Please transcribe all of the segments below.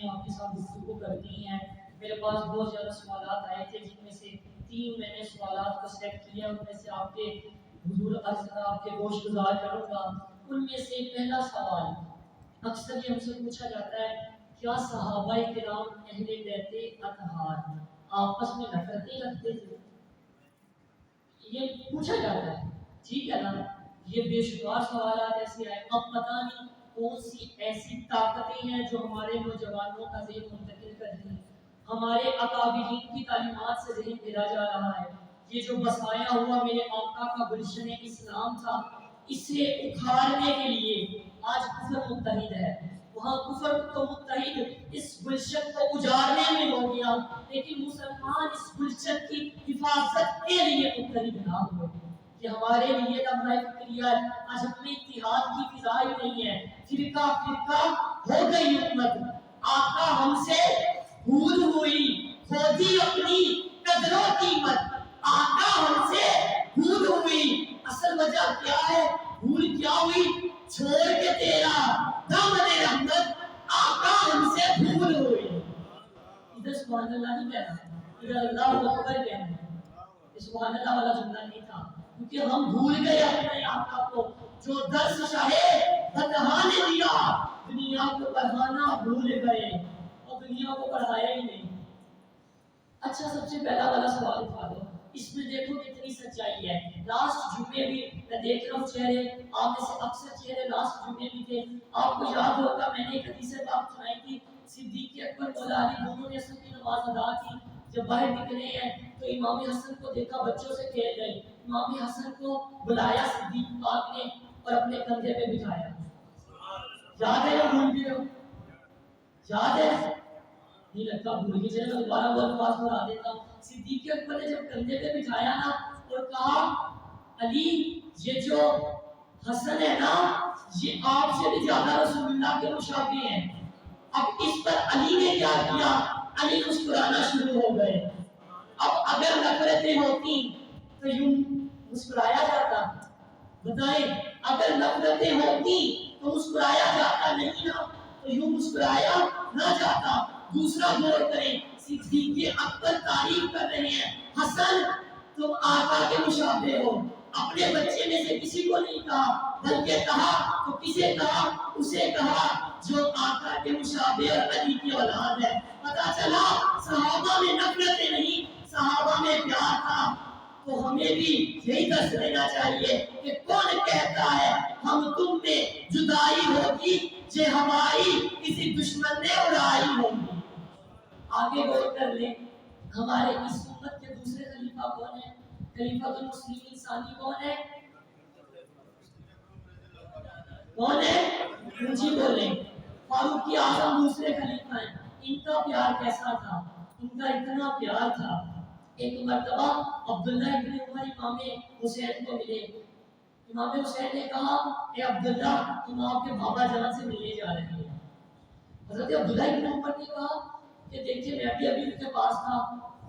میں آپ کے ساتھ گفتگو کرنی ہے. میرے پاس بہت زیادہ سوالات آئے تھے جن میں سے 3 میں نے سوالات کو سلیکٹ کیا, ان میں سے آپ کے حضور آپ کے گوش گزار کروں گا. ان میں سے پہلا سوال اکثر یہ ہم سے پوچھا جاتا ہے, کیا صحابہ کرام اہل بیت اطہار آپس میں نفرتیں رکھتے تھے؟ یہ پوچھا جاتا ہے, ٹھیک ہے نا. یہ بے شمار سوالات ایسے آئے. اب پتہ نہیں کون سی ایسی طاقتیں ہیں جو ہمارے نوجوانوں کا ذہن منتقل کر رہی ہیں. ہمارے اکابرین کی تعلیمات سے ذہن پھیرا جا رہا ہے. یہ جو بسایا ہوا میرے آقا کا گلشن اسلام تھا, اسے اکھاڑنے کے لیے آج کفر متحد ہے. وہاں کفر تو متحد اس گلشن کو اجاڑنے میں ہو گیا, لیکن مسلمان اس گلشن کی حفاظت کے لیے متحد نہ ہوئے. کہ ہمارے لیے لمحہ فکریہ آج ہم میں اتحاد کی فضا ہی نہیں ہے. فرقہ فرقہ ہو گئی امت, آقا ہم سے بھول ہوئی, کھوتی اپنی قدر و قیمت. آقا ہم سے بھول ہوئی, اصل وجہ کیا ہے, بھول کیا ہوئی, چھوڑ کے تیرا دامن رحمت آقا ہم سے بھول ہوئی. ادھر سبحان اللہ نہیں کہنا, ادھر اللہ اکبر کہنا. سبحان اللہ والا جملہ نہیں تھا, کیونکہ ہم بھول گئے اپنے آقا کو جو درس شاہے بتہا نے دیا. دنیا کو پڑھانا بھول گئے اور دنیا کو پڑھایا ہی نہیں. اچھا, سب سے پہلا والا سوال اٹھا دو, اس میں دیکھو کتنی سچائی ہے. لاسٹ جمعے بھی میں دیکھ رہا ہوں چہرے, آپ میں سے اکثر چہرے لاسٹ جمعے بھی تھے. آپ کو یاد ہوگا میں نے ایک حدیث پاک سنائی تھی, صدیق اکبر مولا علی دونوں نے عصر کی نماز ادا کی. جب باہر نکلے ہیں تو امام حسن کو دیکھا بچوں سے کھیل رہے. امام حسن کو بلایا صدیق پاک نے اور اپنے کندھے پہ بٹھایا. یاد ہے یا بھول گئے ہو؟ یاد ہے؟ نہیں لگتا بھول گئے. چلے میں دوبارہ وہ الفاظ بتا دیتا ہوں. صدیق اکبر نے جب کندھے پہ بٹھایا نا اور کہا علی یہ جو حسن ہے نا یہ آپ سے بھی زیادہ رسول اللہ کے مشابہ ہیں. اب اس پر علی نے کیا کیا, علی مسکرانا شروع ہو گئے. اب اگر نفرتیں ہوتی تو یوں مسکرایا جاتا؟ بتائیں, اگر نفرتیں ہوتی تو مسکرایا جاتا نہیں نا, تو یوں مسکرایا نہ جاتا. دوسرا غور کریں, صدیق اکبر تعریف کر رہے ہیں, حسن تم آقا کے مشابہ ہو. اپنے بچے میں سے کسی کو نہیں کہا, بلکہ کہا تو کسے کہا, اسے کہا جو آقا کے مشابہ اور علی کی اولاد ہے. پتہ چلا صحابہ میں نفرتیں نہیں, صحابہ میں پیار تھا. تو ہمیں بھی یہی درس لینا چاہیے کہ کون کہتا ہے ہم تم میں جدائی ہوگی جو ہماری کسی دشمن نے اڑائی ہوگی. آگے غور کر لیں, ہمارے اس امت کے دوسرے خلیفہ کون ہیں؟ خلیفۃ المسلمین ثانی کون ہے؟ کون ہے؟ مجھے بولیں. فاروق اعظم دوسرے خلیفہ ہیں. ان کا پیار کیسا تھا؟ ان کا اتنا پیار تھا, ایک مرتبہ عبداللہ ابن عمر امام حسین کو ملے. امام حسین نے کہا اے عبداللہ ہم آپ کے بابا جان سے ملنے جا رہے ہیں. حضرت عبداللہ ابن عمر نے کہا کہ دیکھیں میں بھی ابھی ان کے پاس تھا,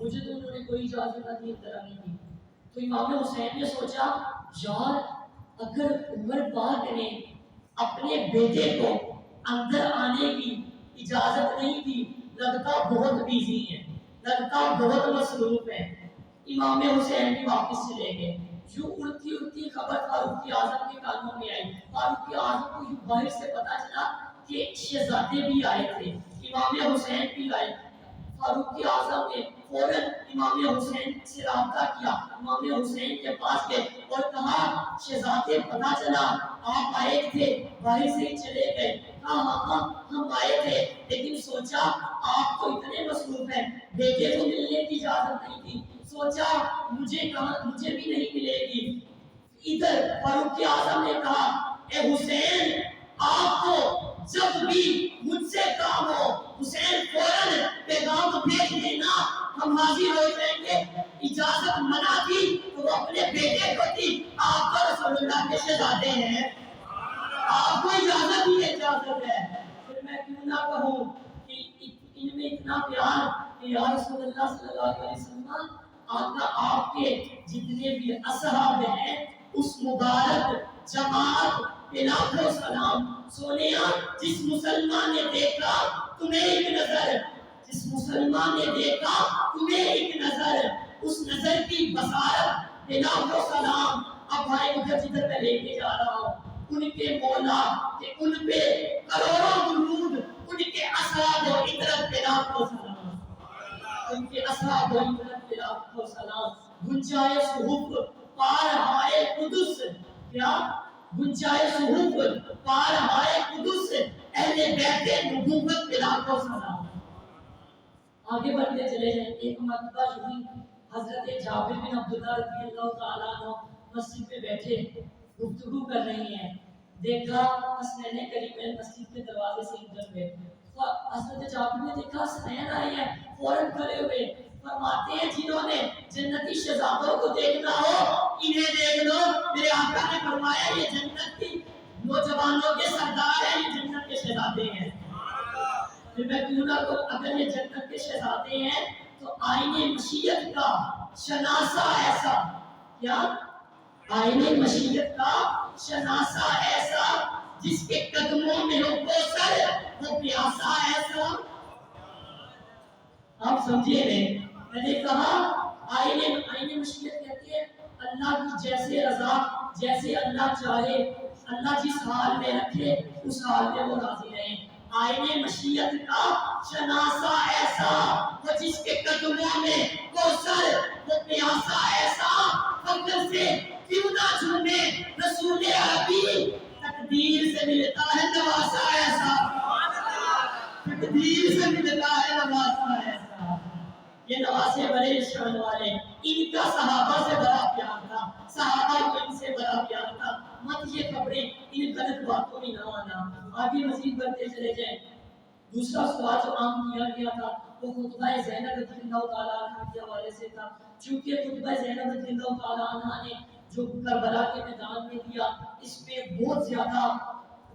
مجھے تو انہوں نے کوئی اجازت نہ دی, اطلاع نہیں دی. تو امام حسین نے سوچا یار اگر عمر پاک نے اپنے بیٹے کو اندر آنے کی اجازت نہیں دی, لگتا بہت بیزی ہے, لگتا بہت مصروف ہے. امام حسین بھی واپس چلے گئے. جو اڑتی اڑتی خبر فاروق اعظم کے کانوں میں آئی. فاروق اعظم کو باہر سے پتا چلا کہ شہزادے بھی آئے تھے, امام حسین بھی آئے. فاروق اعظم نے فوراً امام حسین سے رابطہ کیا, امام حسین کے پاس گئے اور کہا شہزادے پتا چلا آپ آئے تھے, باہر سے ہی چلے گئے. کہا ہاں ہم آئے تھے, لیکن سوچا آپ تو اتنے مصروف ہیں, بیٹے کو ملنے کی اجازت نہیں تھی, سوچا مجھے بھی نہیں ملے گی. ادھر فاروق اعظم نے کہا اے حسین آپ کو جب بھی مجھ سے کام ہو حسین فوراً پیغام بھیج دینا, ہم حاضر ہو جائیں گے. اجازت منع تھی تو وہ اپنے بیٹے کو تھی, آپ تو رسول اللہ کے شہزادے ہیں, آپ کو اجازت ہی اجازت ہے. پھر میں کیوں نہ کہوں کہ ان میں اتنا پیار کہ یا رسول اللہ صلی اللہ علیہ وسلم آقا آپ کے جتنے بھی اصحاب ہیں اس مبارک جماعت پہ لاکھوں سلام. سونیا جس مسلمان نے دیکھا تمہیں ایک نظر سلمان نے دیکھا تمہیں ایک نظر، اس نظر کی بصارت و سلام. اب بھائی مجھے جدھر میں لے کے جا رہا ہوں ان کے مولا کہ ان پہ کروڑوں درود، ان کے اصحاب و عطرت و سلام، ان کے اصحاب و عطرت و سلام. گنجائے صحف پار ہائے قدس، کیا گنجائے صحف پار ہائے قدس، اہل بیت نبوت و سلام. آگے بڑھتے چلے جائیں. ایک مرتبہ یوں حضرت جابر بن عبداللہ رضی اللہ تعالیٰ عنہ مسجد میں بیٹھے گفتگو کر رہی ہیں. دیکھا حسنین کریمین مسجد کے دروازے سے ادھر ہوئے. حضرت جابر نے دیکھا حسنین آئی ہیں، فوراً کھڑے ہوئے فرماتے ہیں جنہوں نے جنتی شہزادوں کو دیکھنا ہو انہیں دیکھ لو. میرے آقا نے فرمایا یہ جنت کی نوجوانوں کے سردار ہیں، یہ جنت کے شہزادے ہیں. پھر میں کیوں نہ کو اگر یہ جنت کے شہزادے ہیں تو آئینے مشیت کا شناسہ ایسا، کیا آئینے مشیت کا شناسہ ایسا جس کے قدموں میں ہو کوثر وہ پیاسا ایسا. آپ سمجھے نہیں، میں نے کہا آئینے مشیت کہتی ہے اللہ کی جیسے رضا، جیسے اللہ چاہے، اللہ جس حال میں رکھے اس حال میں وہ راضی رہے. آئینے مشیت کا شناسہ ایسا وہ جس کے قدموں میں کوثر وہ پیاسا ایسا. فخر سے کیوں نہ جھومے رسول عربی، تقدیر سے ملتا ہے نواسا ایسا، تقدیر سے ملتا ہے نواسا ایسا. یہ نواسے بڑے شان والے، ان کا صحابہ سے بڑا پیار تھا، صحابہ کو ان سے بڑا پیار تھا. مت یہ خبریں ان غلط باتوں میں نہ آنا. آگے مزید بڑھتے چلے جائیں. دوسرا سوال جو عام کیا گیا تھا وہ خطبہ زینب رضی اللہ تعالیٰ عنہ کے حوالے سے تھا. چونکہ خطبہ زینب رضی اللہ تعالیٰ عنہ نے جو کربلا کے میدان میں دیا اس میں بہت زیادہ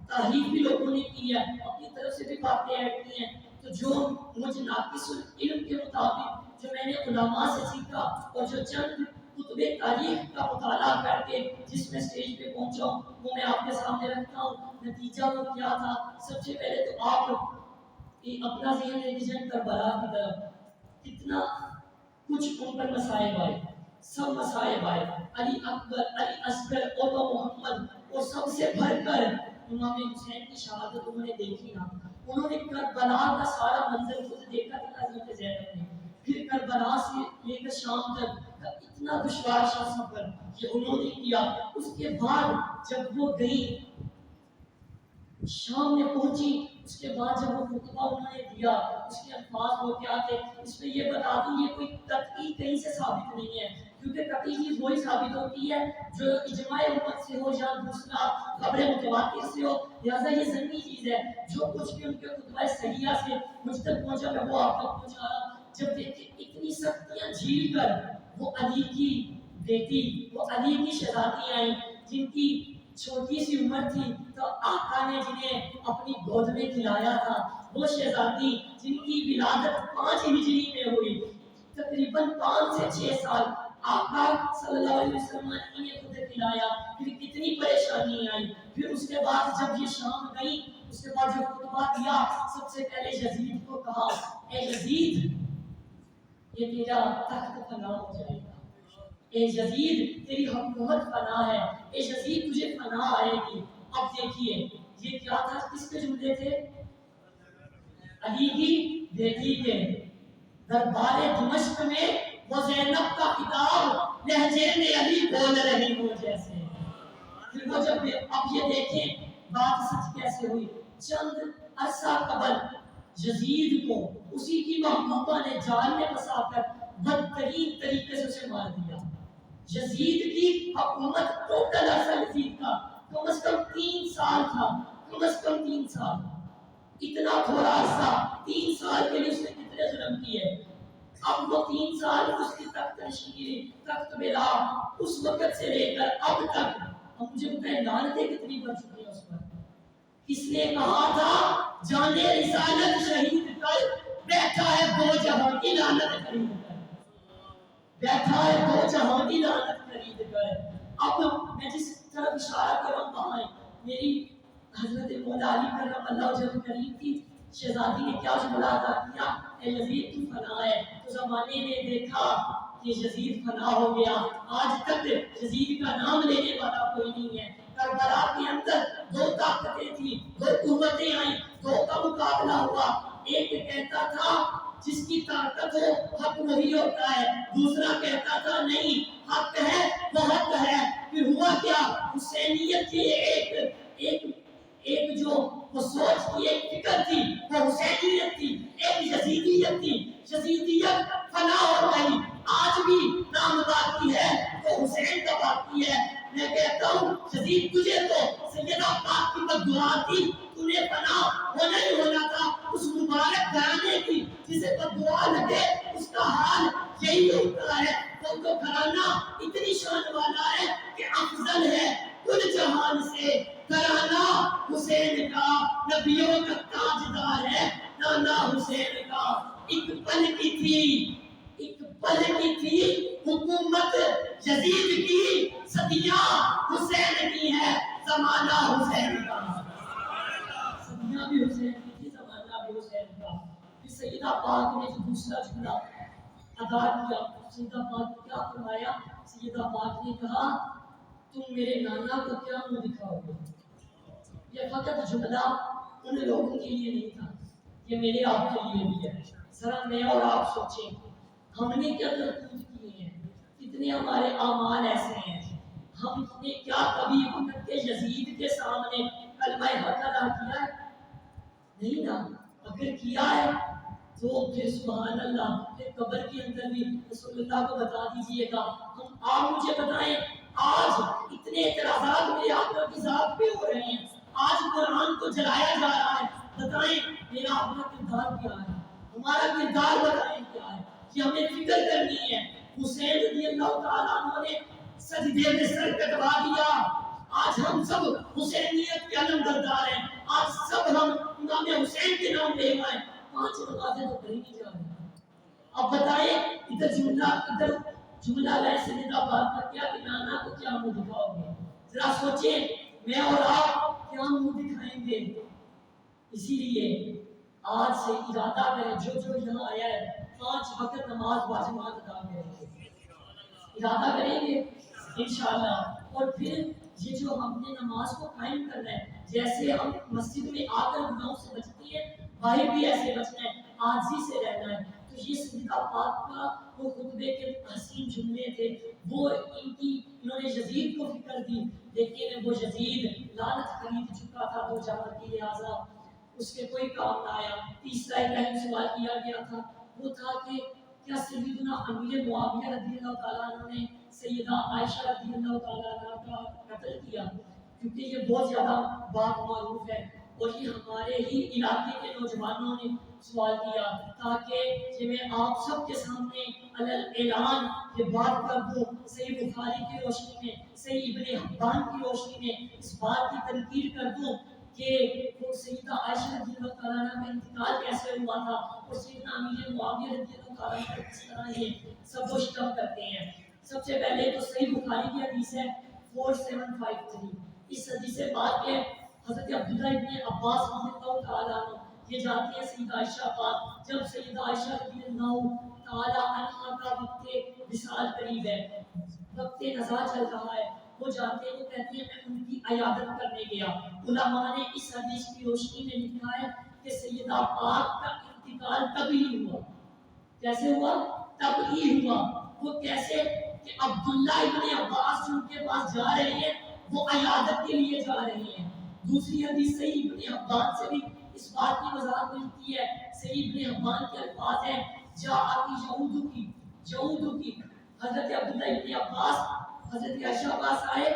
تعریف بھی لوگوں نے کی ہے، اپنی طرف سے بھی باتیں ایڈ کی ہیں. تو جو مجھ ناقص علم کے مطابق جو میں نے علماء سے سیکھا اور جو چند کتب تاریخ کا مطالعہ کر کے جس میں سٹیج پہ پہنچا ہوں وہ میں آپ کے سامنے رکھتا ہوں. نتیجہ وہ کیا تھا؟ سب سے پہلے تو آپ اپنا ذہن ریویژن کربلا کی طرف، کتنا کچھ ان پر مسائب آئے، سب مسائب آئے. علی اکبر، علی اصغر اور محمد، اور سب سے بڑھ کر امام حسین کی شہادت انہوں نے دیکھی نا. انہوں نے کربلا کا سارا منظر خود دیکھا تھا حضرت زینب نے. پھر کربلا سے لے کر شام تک کا اتنا دشوار سفر یہ انہوں نے کیا. اس کے بعد جب وہ گئی شام میں پہنچی، اس کے بعد جب وہ خطبہ انہوں نے دیا اس کے الفاظ وہ کیا تھے اس میں یہ بتا دوں. یہ کوئی قطعی کہیں سے ثابت نہیں ہے کیونکہ قطعی چیز وہی ثابت ہوتی ہے جو اجماع امت سے ہو یا دوسرا خبر متواتر سے ہو. لہٰذا یہ ضمنی چیز ہے. جو کچھ بھی ان کے خطبہ صحیحہ سے مجھ تک پہنچا میں وہ آپ تک پہنچا رہا. جب دیکھیں اتنی سختیاں جھیل کر وہ علی کی بیٹی، وہ علی کی شہزادی آئیں جن کی چھوٹی سی عمر تھی تو آقا نے جنہیں اپنی گود میں کھلایا تھا، وہ شہزادی جن کی ولادت 5 ہجری میں ہوئی، تقریباً 5 سے 6 سال آقا صلی اللہ علیہ وسلم نے انہیں خود کھلایا. پھر کتنی پریشانی آئی. پھر اس کے بعد جب یہ شام گئی اس کے بعد جو خطبہ دیا سب سے پہلے یزید کو کہا اے یزید یہ تیرا تخت فنا ہو جائے گا، اے یزید تیری حکومت فنا ہے، اے یزید تجھے فنا آئے گی. اب دیکھیے یہ کیا تھا، کس کے جملے تھے؟ علی کی بیٹی کے. دربار دمشق میں وہ زینب کا خطاب لہجے میں علی بول رہی ہو جیسے. پھر وہ جب اب یہ دیکھیں بات سچ کیسے ہوئی. چند عرصہ قبل یزید کو اسی کی محبوبہ نے جال میں پھنسا کر بدترین طریقے سے اسے مار دیا. یزید کی حکومت ٹوٹل عرصہ یزید کا کم از کم 3 سال تھا، کم از کم 3 سال. اتنا تھوڑا عرصہ 3 سال کے لیے اس نے کتنے ظلم کیے. اب وہ 3 سال اس کی تخت نشینی، تخت ملا اس وقت سے لے کر اب تک اب مجھے بتائیں لعنتیں کتنی بڑھ چکی ہیں اس پر. اس نے کہا تھا جانے رسالت شہید کر بیٹھا ہے 2 جہاں کی لعنت خرید کر، بیٹھا ہے 2 جہاں کی لعنت خرید کر. اب میں جس طرف اشارہ کر رہا ہوں وہاں میری حضرت مولا علی کرم اللہ وجہ کریم کی شہزادی نے کیا جملہ ادا کیا اے یزید تو فنا ہے، تو زمانے نے دیکھا کہ یزید فنا ہو گیا، آج تک یزید کا نام لینے والا کوئی نہیں ہے۔ کربلا کے اندر دو طاقتیں تھیں، دو قوتیں آئیں، دو کا مقابلہ ہوا، ایک کہتا تھا جس کی طاقت ہو حق وہی ہوتا ہے، دوسرا کہتا تھا نہیں حق ہے وہ حق ہے۔ پھر ہوا کیا، حسینیت کی ایک ایک جو وہ سوچ تھی، ایک فکر تھی، وہ حسینیت تھی، ایک یزیدیت تھی، یزیدیت فنا ہو گئی، آج بھی نام باقی ہے تو حسین کا باقی ہے۔ میں کہتا ہوں یزید تجھے تو سیدہ پاک کی بددعا تھی، تمہیں فنا ہونا ہی ہونا تھا، اس مبارک گھرانے کی جسے بددعا لگے اس کا حال یہی ہوتا ہے۔ وہ تو گھرانہ اتنی شان والا ہے کہ افضل ہے کل جہان سے، گھرانہ حسین کا نبیوں کا تاجدار ہے نانا حسین کا۔ ایک پل کی تھی، ایک پل کی تھی حکومت یزید کی، صدیاں حسین کی ہے، زمانہ حسین کا۔ صدیاں بھی حسین کی تھی، زمانہ بھی حسین کا۔ پھر سیدہ پاک نے جو دوسرا جملہ ادا کیا، سیدہ پاک نے کیا فرمایا، سیدہ پاک نے کہا تم میرے نانا کو کیا منہ دکھاؤ گے۔ یہ فقط جملہ ان لوگوں کے لیے نہیں تھا، یہ میرے آپ کے لیے بھی ہے۔ ذرا میں اور آپ سوچیں ہم نے کیا کرتوت کیے ہیں، کتنے ہمارے اعمال ایسے ہیں، ہم نے کیا کبھی وقت کے یزید کے سامنے کلمہ حق ادا کیا ہے؟ نہیں نا، اگر کیا ہے تو پھر سبحان اللہ، پھر قبر کے اندر بھی رسول اللہ کو بتا دیجئے گا۔ آپ مجھے بتائیں آج اتنے اعتراضات میرے آقا کی ذات پہ ہو رہے ہیں، آج قرآن کو جلایا جا رہا ہے، بتائیں میرا اپنا کردار کیا ہے، ہمارا کردار بتائیں کیا ہے، کہ ہمیں فکر کرنی ہے۔ حسین رضی اللہ تعالیٰ عنہ نے سجدے میں سر کٹوا دیا، آج ہم سب حسینیت کے علم بردار ہیں، آج سب ہم امام حسین کے نام لے گئے، 5 نمازیں تو پڑھی نہیں جا رہی۔ اب بتائیں ادھر جملہ لائے سیدہ پاک کا کیا کہ نانا کو کیا منہ دکھاؤ گے، ذرا سوچیں میں اور آپ کیا منہ دکھائیں گے۔ اسی لیے آج سے ارادہ کریں، جو یہاں آیا ہے 5 وقت نماز باجماعت ادا کریں گے، ارادہ کریں گے انشاءاللہ۔ اور پھر یہ جو ہم نے نماز کو قائم کرنا ہے، جیسے ہم مسجد میں آ کر گناہوں سے بچتے ہیں، باہر بھی ایسے بچنا ہے، عاجزی سے رہنا ہے۔ تو یہ سیدہ پاک کا وہ خطبے کے حسین جملے تھے، وہ انہوں نے یزید کو فکر دی، لیکن وہ یزید لعنت خرید چکا تھا تو جہاں کی لہٰذا اس کے کوئی کام نہ آیا۔ تیسرا ایک اہم سوال کیا گیا تھا، وہ تھا کہ کیا سیدنا امیر معاویہ رضی اللہ تعالیٰ عنہ نے سیدہ عائشہ رضی اللہ تعالیٰ عنہ کا قتل کیا، کیونکہ یہ بہت زیادہ بات معروف ہے اور یہ ہمارے ہی علاقے کے نوجوانوں نے سوال کیا، تاکہ یہ میں آپ سب کے سامنے اعلان یہ بات کر دوں، صحیح بخاری کی روشنی میں، صحیح ابن حبان کی روشنی میں اس بات کی تنقید کر دوں کہ وہ سیدہ عائشہ رضی اللہ تعالیٰ عنہ کا انتقال کیسے ہوا تھا اور سیدنا امیر معاویہ رضی اللہ تعالیٰ عنہ کس طرح یہ سب و شتم کرتے ہیں۔ سب سے پہلے تو صحیح بخاری کی حدیث ہے 4753، اس حدیث پاک میں حضرت عبداللہ ابن عباس رضی اللہ تعالیٰ عنہ یہ جانتے ہیں سیدہ عائشہ پاک، جب سیدہ عائشہ رضی اللہ تعالیٰ عنہ کا وقت وصال قریب ہے، وقت نزا چل رہا ہے، وہ جاتے ہیں، وہ کہتے ہیں میں ان کی عیادت کرنے گیا۔ علماء نے اس حدیث کی روشنی میں لکھا ہے کہ سیدہ پاک کا انتقال تب ہی ہوا، کیسے ہوا؟ تب ہی ہوا۔ وہ کیسے کہ عبداللہ ابن عباس ان کے پاس جا رہے ہیں، وہ عیادت کے لیے جا رہے ہیں۔ دوسری حدیث صحیح ابن حبان سے بھی اس بات کی وضاحت ملتی ہے، صحیح ابن حبان کے الفاظ ہیں یہود کی حضرت عبداللہ ابن عباس حضرت عائشہ پاس آئے،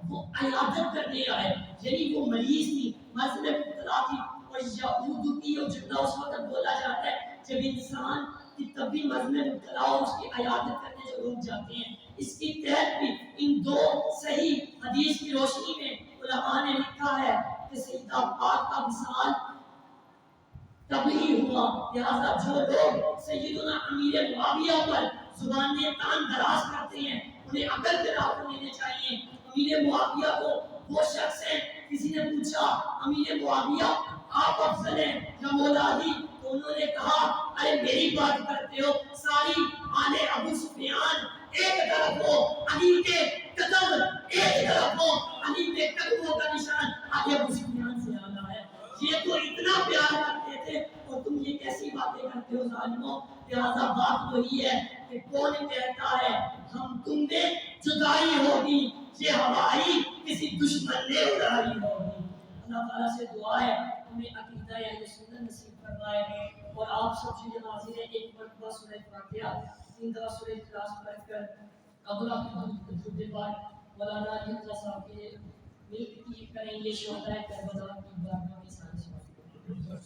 وہ عیادت کرنے آئے، یعنی وہ مریض تھی، مرض میں مبتلا تھی، اور یہود کی وہ جملہ اس وقت بولا جاتا ہے جب انسان کی طبی مرض میں مبتلا ہو اس کی عیادت کرنے جو لوگ جاتے ہیں۔ اس کی تحت بھی ان 2 صحیح حدیث کی روشنی میں علماء نے لکھا ہے کہ سیدہ پاک کا وصال تب ہی ہوا، لہذا جو لوگ سیدنا امیر معاویہ پر زبانیں تان دراز کرتے ہیں انہیں عقل کے راہ لینے چاہیے۔ امیر معاویہ کو وہ شخص ہے، کسی نے پوچھا امیر معاویہ آپ افضل ہیں یا مولا علی، تو تو انہوں نے کہا ارے میری بات کرتے ہو، ساری آل ابو سفیان ایک طرف ہو، علی کے قدم ایک طرف ہو، علی کے قدموں کا نشان آل ابو سفیان سے زیادہ ہے، یہ تو اتنا پیار کرتے تھے اور تم یہ کیسی باتیں کرتے ہو ظالموں۔ لہذا بات وہی ہے کہ کون کہتا ہے ہم تم میں جدائی ہوگی، یہ ہماری کسی دشمن نے اڑائی ہوگی۔ اللہ تعالیٰ سے دعا ہے ہمیں عقیدہ اہل سنت نصیب فرمائے، اور آپ سب چیزیں حاضر ہیں ایک مرتبہ سورہ فاتحہ 3 دفعہ سورہ اخلاص پڑھ کر قبل درود پاک مولانا علی حمزہ صاحب کے ملک کی کریں گے، شہدائے کربلا کی بارگاہ میں سارے سوال